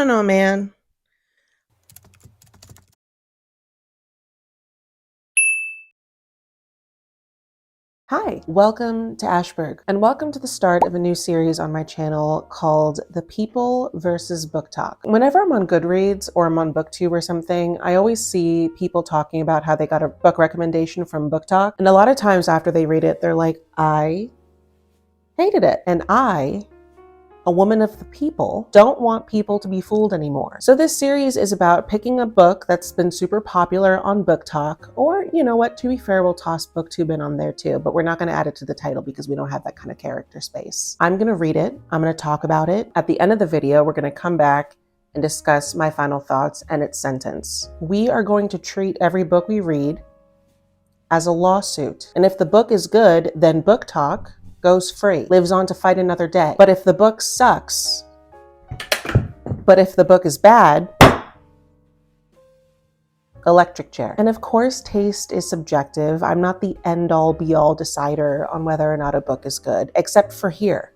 going on, man? Hi, welcome to Ashburg, and welcome to the start of a new series on my channel called The People versus BookTok. Whenever I'm on Goodreads or I'm on BookTube or something, I always see people talking about how they got a book recommendation from BookTok, and a lot of times after they read it, they're like, I hated it, and a woman of the people, don't want people to be fooled anymore. So this series is about picking a book that's been super popular on BookTok, or you know what, to be fair, we'll toss BookTube in on there too, but we're not gonna add it to the title because we don't have that kind of character space. I'm gonna read it, I'm gonna talk about it. At the end of the video, we're gonna come back and discuss my final thoughts and its sentence. We are going to treat every book we read as a lawsuit. And if the book is good, then BookTok goes free, lives on to fight another day. But if the book sucks, but if the book is bad, electric chair. And of course, taste is subjective. I'm not the end-all be-all decider on whether or not a book is good, except for here,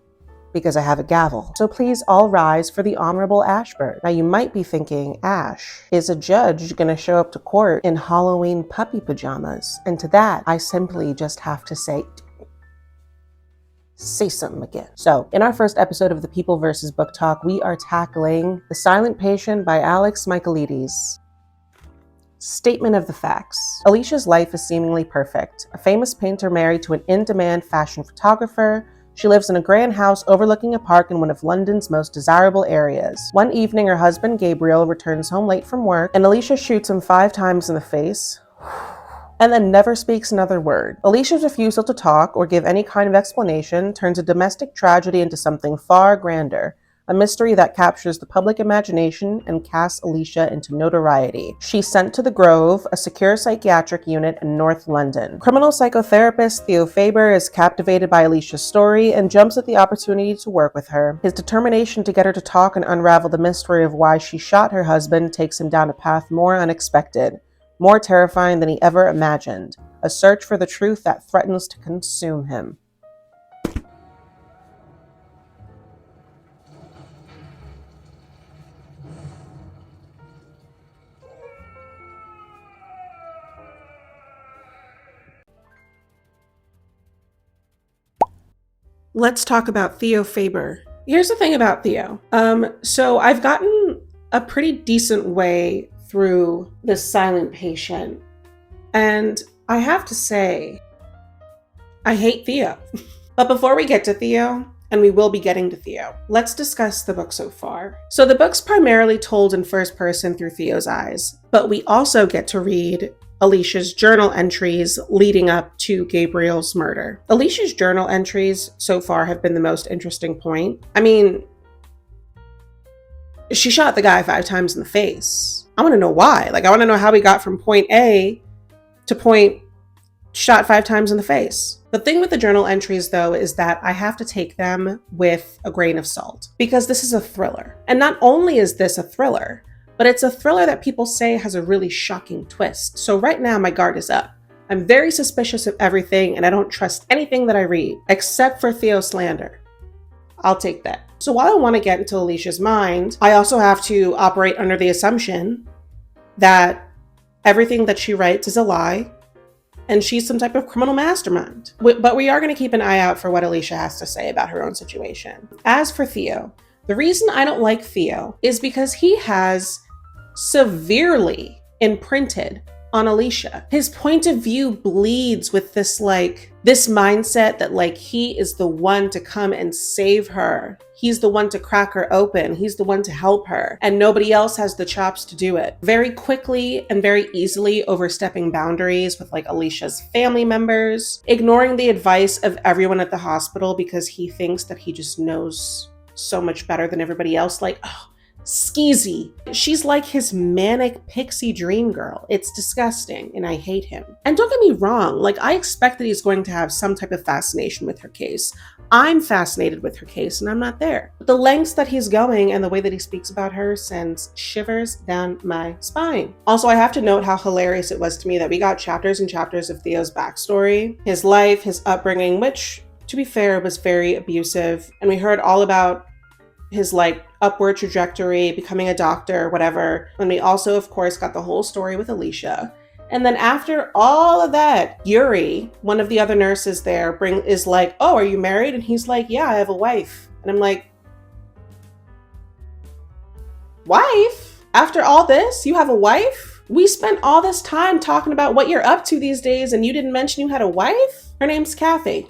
because I have a gavel. So please all rise for the Honorable Ashburn. Now you might be thinking, Ash, is a judge gonna show up to court in Halloween puppy pajamas? And to that, I simply just have to say something again. So in our first episode of The People versus BookTok, we are tackling The Silent Patient by Alex Michaelides. Statement of the facts. Alicia's life is seemingly perfect. A famous painter married to an in-demand fashion photographer. She lives in a grand house overlooking a park in one of London's most desirable areas. One evening, her husband Gabriel returns home late from work, and Alicia shoots him 5 times in the face and then never speaks another word. Alicia's refusal to talk or give any kind of explanation turns a domestic tragedy into something far grander, a mystery that captures the public imagination and casts Alicia into notoriety. She's sent to the Grove, a secure psychiatric unit in North London. Criminal psychotherapist Theo Faber is captivated by Alicia's story and jumps at the opportunity to work with her. His determination to get her to talk and unravel the mystery of why she shot her husband takes him down a path more unexpected, more terrifying than he ever imagined, a search for the truth that threatens to consume him. Let's talk about Theo Faber. Here's the thing about Theo. So I've gotten a pretty decent way through The Silent Patient, and I have to say, I hate Theo. But before we get to Theo, and we will be getting to Theo, let's discuss the book so far. So the book's primarily told in first person through Theo's eyes, but we also get to read Alicia's journal entries leading up to Gabriel's murder. Alicia's journal entries so far have been the most interesting point. I mean, she shot the guy 5 times in the face. I want to know why. I want to know how we got from point A to point shot 5 times in the face. The thing with the journal entries, though, is that I have to take them with a grain of salt because this is a thriller. And not only is this a thriller, but it's a thriller that people say has a really shocking twist. So right now, my guard is up. I'm very suspicious of everything, and I don't trust anything that I read, except for Theo slander. I'll take that. So while I want to get into Alicia's mind, I also have to operate under the assumption that everything that she writes is a lie, and she's some type of criminal mastermind. But we are going to keep an eye out for what Alicia has to say about her own situation. As for Theo, the reason I don't like Theo is because he has severely imprinted on Alicia. His point of view bleeds with this mindset that he is the one to come and save her. He's the one to crack her open. He's the one to help her, and nobody else has the chops to do it. Very quickly and very easily overstepping boundaries with Alicia's family members, ignoring the advice of everyone at the hospital because he thinks that he just knows so much better than everybody else. Skeezy. She's like his manic pixie dream girl. It's disgusting, and I hate him. And don't get me wrong, I expect that he's going to have some type of fascination with her case. I'm fascinated with her case, and I'm not there. But the lengths that he's going and the way that he speaks about her sends shivers down my spine. Also, I have to note how hilarious it was to me that we got chapters and chapters of Theo's backstory, his life, his upbringing, which, to be fair, was very abusive, and we heard all about his like upward trajectory, becoming a doctor, whatever. And we also, of course, got the whole story with Alicia. And then after all of that, Yuri, one of the other nurses there, is like, "Oh, are you married?" And he's like, "Yeah, I have a wife." And I'm like, "Wife? After all this, you have a wife? We spent all this time talking about what you're up to these days, and you didn't mention you had a wife?" Her name's Kathy.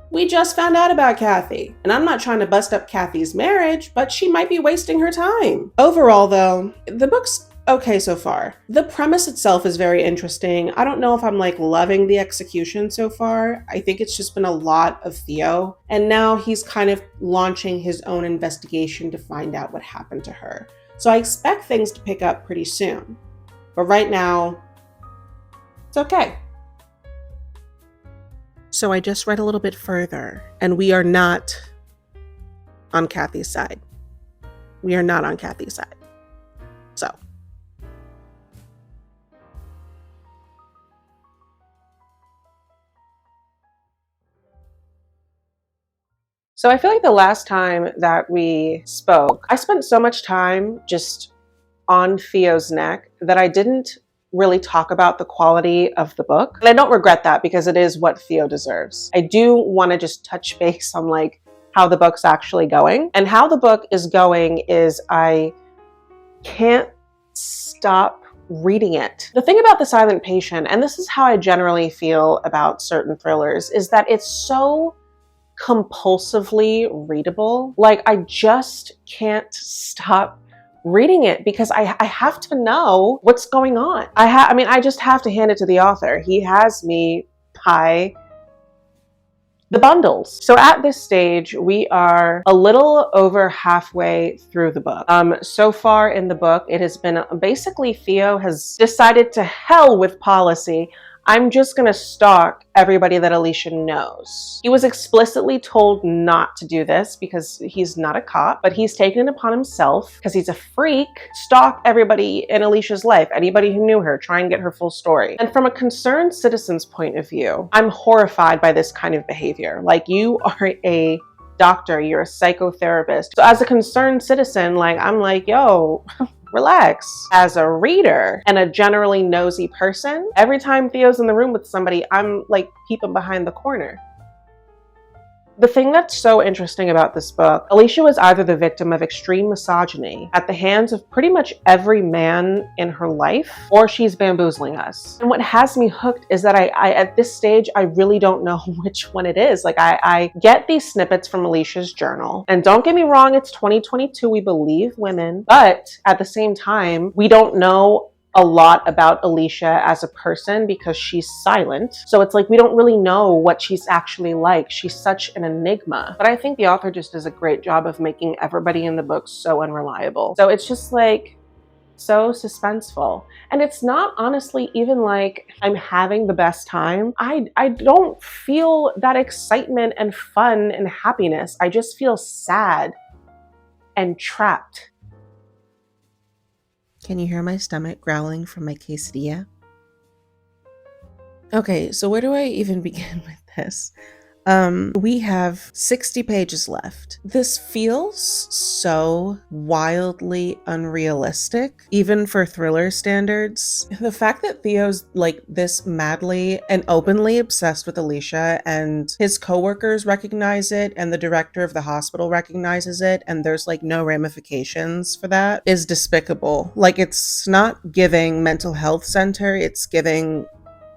We just found out about Kathy. And I'm not trying to bust up Kathy's marriage, but she might be wasting her time. Overall, though, the book's okay so far. The premise itself is very interesting. I don't know if I'm like loving the execution so far. I think it's just been a lot of Theo. And now he's kind of launching his own investigation to find out what happened to her. So I expect things to pick up pretty soon. But right now, it's okay. So I just read a little bit further, and we are not on Kathy's side. We are not on Kathy's side. So I feel like the last time that we spoke, I spent so much time just on Theo's neck that I didn't really talk about the quality of the book. And I don't regret that because it is what Theo deserves. I do want to just touch base on like how the book's actually going. And how the book is going is I can't stop reading it. The thing about The Silent Patient, and this is how I generally feel about certain thrillers, is that it's so compulsively readable. Like I just can't stop reading it because I have to know what's going on. I just have to hand it to the author. He has me by the bundles. So at this stage, we are a little over halfway through the book. So far in the book, it has been basically Theo has decided to hell with policy. I'm just gonna stalk everybody that Alicia knows. He was explicitly told not to do this because he's not a cop, but he's taken it upon himself, because he's a freak, stalk everybody in Alicia's life, anybody who knew her, try and get her full story. And from a concerned citizen's point of view, I'm horrified by this kind of behavior. Like, you are a doctor, you're a psychotherapist. So as a concerned citizen, like, I'm like, yo, relax. As a reader and a generally nosy person, every time Theo's in the room with somebody, I'm like peeping behind the corner. The thing that's so interesting about this book, Alicia was either the victim of extreme misogyny at the hands of pretty much every man in her life, or she's bamboozling us. And what has me hooked is that I at this stage, I really don't know which one it is. Like I get these snippets from Alicia's journal, and don't get me wrong, it's 2022, we believe women, but at the same time, we don't know a lot about Alicia as a person because she's silent. So it's like we don't really know what she's actually like. She's such an enigma. But I think the author just does a great job of making everybody in the book so unreliable. So it's just like so suspenseful. And it's not honestly even like I'm having the best time. I don't feel that excitement and fun and happiness. I just feel sad and trapped. Can you hear my stomach growling from my quesadilla? Okay, so where do I even begin with this? We have 60 pages left. This feels so wildly unrealistic, even for thriller standards. The fact that Theo's like this madly and openly obsessed with Alicia, and his coworkers recognize it, and the director of the hospital recognizes it, and there's like no ramifications for that, is despicable. Like, it's not giving mental health center, it's giving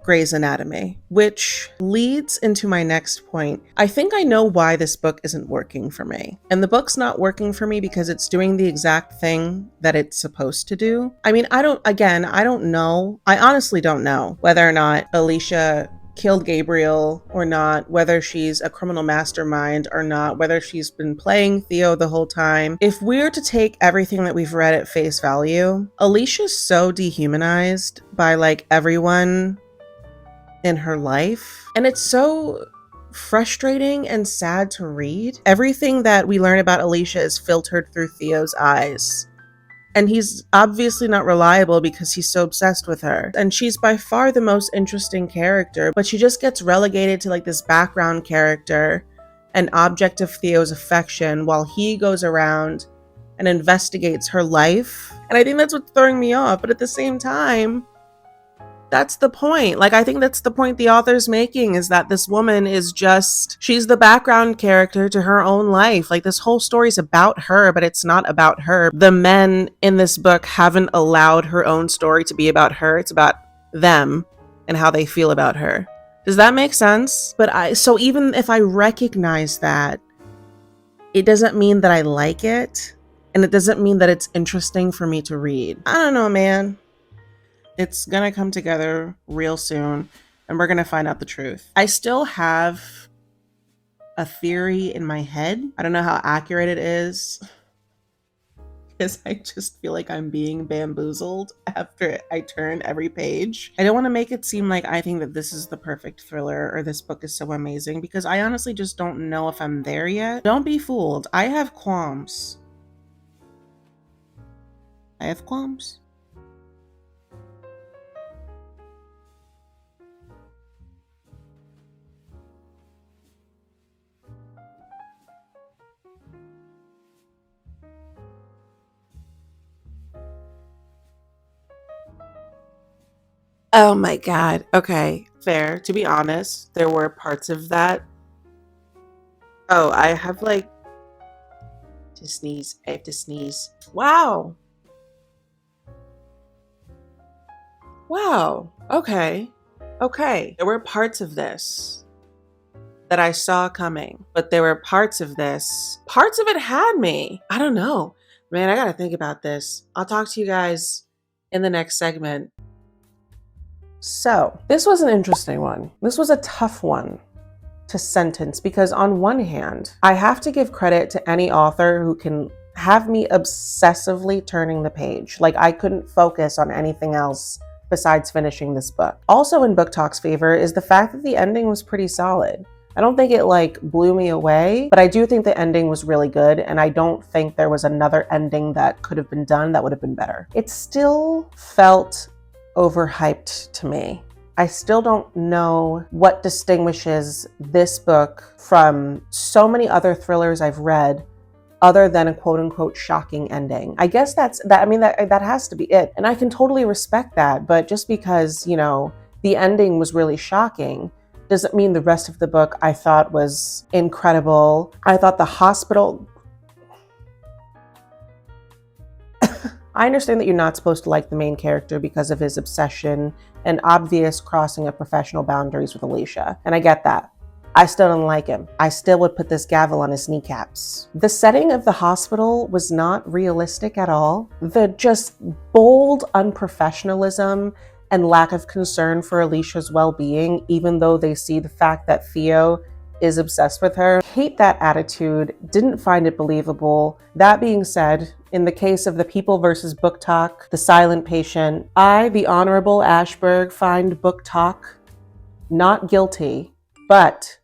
Grey's Anatomy, which leads into my next point. I think I know why this book isn't working for me. And the book's not working for me because it's doing the exact thing that it's supposed to do. I mean, I don't know. I honestly don't know whether or not Alicia killed Gabriel or not, whether she's a criminal mastermind or not, whether she's been playing Theo the whole time. If we're to take everything that we've read at face value, Alicia's so dehumanized by like everyone in her life, and it's so frustrating and sad to read. Everything that we learn about Alicia is filtered through Theo's eyes, and he's obviously not reliable because he's so obsessed with her, and she's by far the most interesting character, but she just gets relegated to like this background character, an object of Theo's affection while he goes around and investigates her life. And I think that's what's throwing me off. But at the same time, that's the point. Like, I think that's the point the author's making, is that this woman is just, she's the background character to her own life. Like, this whole story is about her, but it's not about her. The men in this book haven't allowed her own story to be about her. It's about them and how they feel about her. Does that make sense? So even if I recognize that, it doesn't mean that I like it. And it doesn't mean that it's interesting for me to read. I don't know, man. It's gonna come together real soon, and we're gonna find out the truth. I still have a theory in my head. I don't know how accurate it is, because I just feel like I'm being bamboozled after I turn every page. I don't want to make it seem like I think that this is the perfect thriller or this book is so amazing, because I honestly just don't know if I'm there yet. Don't be fooled. I have qualms. I have qualms. Oh my God. Okay, fair. To be honest, there were parts of that. Oh, I have like to sneeze. I have to sneeze. Wow. Wow. Okay. Okay. There were parts of this that I saw coming, but there were parts of it had me. I don't know. Man, I gotta think about this. I'll talk to you guys in the next segment. So, this was an interesting one. This was a tough one to sentence, because on one hand, I have to give credit to any author who can have me obsessively turning the page. Like, I couldn't focus on anything else besides finishing this book. Also in BookTok's favor is the fact that the ending was pretty solid. I don't think it like blew me away, but I do think the ending was really good, and I don't think there was another ending that could have been done that would have been better. It still felt overhyped to me. I still don't know what distinguishes this book from so many other thrillers I've read other than a quote unquote shocking ending. I guess that has to be it. And I can totally respect that, but just because, you know, the ending was really shocking doesn't mean the rest of the book I thought was incredible. I thought the hospital I understand that you're not supposed to like the main character because of his obsession and obvious crossing of professional boundaries with Alicia, and I get that. I still don't like him. I still would put this gavel on his kneecaps. The setting of the hospital was not realistic at all. The just bold unprofessionalism and lack of concern for Alicia's well-being, even though they see the fact that Theo is obsessed with her. Hate that attitude, didn't find it believable. That being said, in the case of the People versus BookTok, The Silent Patient, I, the Honorable Ashberg, find BookTok not guilty, but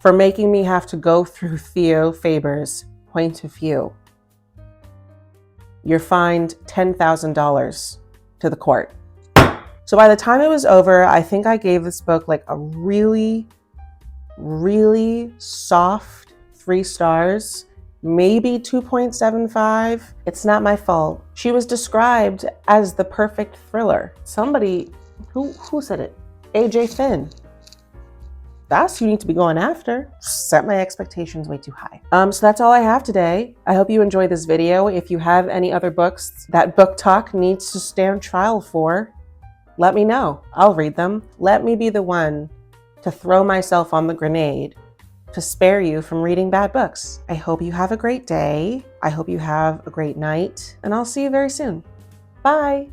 for making me have to go through Theo Faber's point of view. You're fined $10,000 to the court. So by the time it was over, I think I gave this book like a really soft 3 stars, maybe 2.75. It's not my fault. She was described as the perfect thriller. Somebody, who said it? AJ Finn. That's who you need to be going after. Set my expectations way too high. So that's all I have today. I hope you enjoyed this video. If you have any other books that BookTok needs to stand trial for, let me know. I'll read them. Let me be the one to throw myself on the grenade to spare you from reading bad books. I hope you have a great day. I hope you have a great night, and I'll see you very soon. Bye.